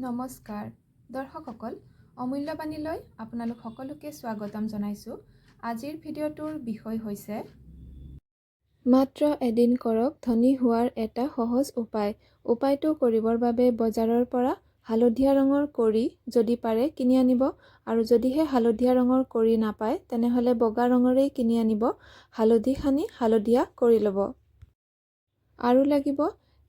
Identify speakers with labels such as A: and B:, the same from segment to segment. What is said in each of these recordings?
A: নমস্কাৰ দৰ্শকসকল, অমূল্যবাণীলৈ আপোনালোক সকলোকে স্বাগতম জনাইছোঁ। আজিৰ ভিডিঅ'টোৰ বিষয় হৈছে মাত্ৰ এদিন কৰক ধনী হোৱাৰ এটা সহজ উপায়। উপায়টো কৰিবৰ বাবে বজাৰৰ পৰা হালধীয়া ৰঙৰ কৰি যদি পাৰে কিনি আনিব, আৰু যদিহে হালধীয়া ৰঙৰ কৰি নাপায় তেনেহ'লে বগা ৰঙৰেই কিনি আনিব। হালধি সানি হালধীয়া কৰি ল'ব। আৰু লাগিব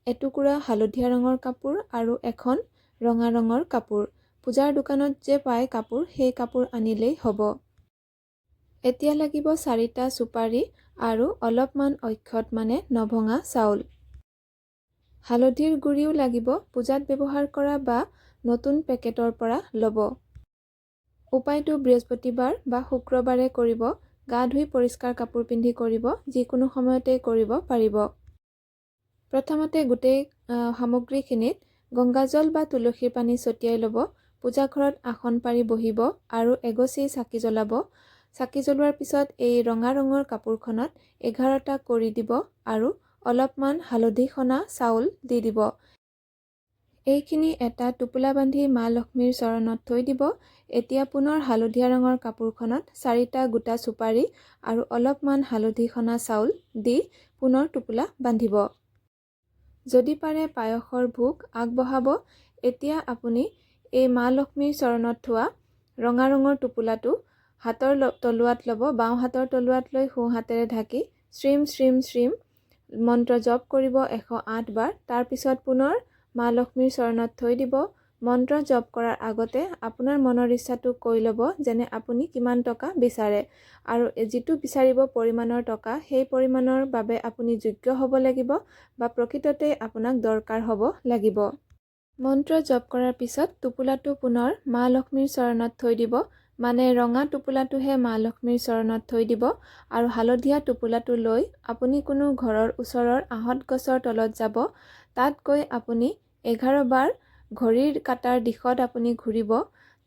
A: এটুকুৰা হালধীয়া ৰঙৰ কাপোৰ আৰু এখন ৰঙা ৰঙৰ কাপোৰ। পূজাৰ দোকানত যে পায় কাপোৰ, সেই কাপোৰ আনিলেই হ'ব। এতিয়া লাগিব 4টা চুপাৰি আৰু অলপমান অক্ষত মানে নভঙা চাউল। হালধিৰ গুড়িও লাগিব, পূজাত ব্যৱহাৰ কৰা বা নতুন পেকেটৰ পৰা ল'ব। উপায়টো বৃহস্পতিবাৰ বা শুক্ৰবাৰে কৰিব। গা ধুই পৰিষ্কাৰ কাপোৰ পিন্ধি কৰিব, যিকোনো সময়তে কৰিব পাৰিব। প্ৰথমতে গোটেই সামগ্ৰীখিনিত গংগাজল বা তুলসীৰ পানী ছটিয়াই ল'ব। পূজা ঘৰত আসন পাৰি বহিব আৰু এগছি চাকি জ্বলাব। চাকি জ্বলোৱাৰ পিছত এই ৰঙা ৰঙৰ কাপোৰখনত 11টা কৰি দিব আৰু অলপমান হালধি সনা চাউল দি দিব। এইখিনি এটা টোপোলা বান্ধি মা লক্ষ্মীৰ চৰণত থৈ দিব। এতিয়া পুনৰ হালধীয়া ৰঙৰ কাপোৰখনত 4টা গোটা চুপাৰি আৰু অলপমান হালধি সনা চাউল দি পুনৰ টোপোলা বান্ধিব। যদি পাৰে পায়সৰ ভোগ আগবঢ়াব। এতিয়া আপুনি এই মা লক্ষ্মীৰ চৰণত থোৱা ৰঙা ৰঙৰ টোপোলাটো হাতৰ তলুৱাত ল'ব। বাওঁ হাতৰ তলুৱাত লৈ সোঁ হাতেৰে ঢাকি শ্ৰীম শ্ৰীম শ্ৰীম মন্ত্ৰ জপ কৰিব 108 বাৰ। তাৰপিছত পুনৰ মা লক্ষ্মীৰ চৰণত থৈ দিব। মন্ত্ৰ জপ কৰাৰ আগতে আপোনাৰ মনৰ ইচ্ছাটো কৈ ল'ব, যেনে আপুনি কিমান টকা বিচাৰে, আৰু যিটো বিচাৰিব পৰিমাণৰ টকা, সেই পৰিমাণৰ বাবে আপুনি যোগ্য হ'ব লাগিব বা প্ৰকৃততে আপোনাক দৰকাৰ হ'ব লাগিব। মন্ত্ৰ জপ কৰাৰ পিছত টোপোলাটো পুনৰ মা লক্ষ্মীৰ চৰণত থৈ দিব। মানে ৰঙা টোপোলাটোহে মা লক্ষ্মীৰ চৰণত থৈ দিব, আৰু হালধীয়া টোপোলাটো লৈ আপুনি কোনো ঘৰৰ ওচৰৰ আহঁত গছৰ তলত যাব। তাত গৈ আপুনি 11 বাৰ ঘড়ীৰ কাটাৰ দিশত আপুনি ঘূৰিব।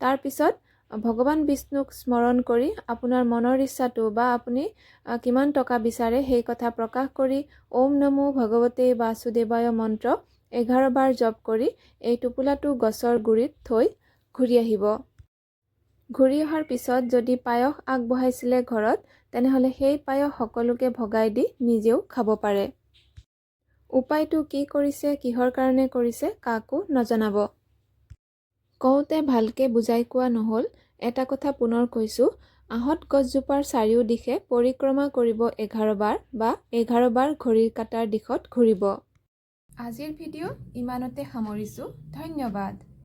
A: তাৰপিছত ভগৱান বিষ্ণুক স্মৰণ কৰি আপোনাৰ মনৰ ইচ্ছাটো বা আপুনি কিমান টকা বিচাৰে সেই কথা প্ৰকাশ কৰি ওম নমো ভগৱতে বাসুদেৱায় মন্ত্ৰ 11 বাৰ জপ কৰি এই টোপোলাটো গছৰ গুৰিত থৈ ঘূৰি আহিব। ঘূৰি অহাৰ পিছত যদি পায়স আগবঢ়াইছিলে ঘৰত, তেনেহ'লে সেই পায়স সকলোকে ভগাই দি নিজেও খাব পাৰে। উপায়টো কি কৰিছে, কিহৰ কাৰণে কৰিছে কাকো নজনাব। কওঁতে ভালকে বুজাই কোৱা নহ'ল। এটা কথা পুনৰ কৈছোঁ, আহঁত গছজোপাৰ চাৰিওদিশে পৰিক্ৰমা কৰিব 11 বাৰ বা 11 বাৰ ঘড়ীৰ কাটাৰ দিশত ঘূৰিব। আজিৰ ভিডিঅ' ইমানতে সামৰিছোঁ। ধন্যবাদ।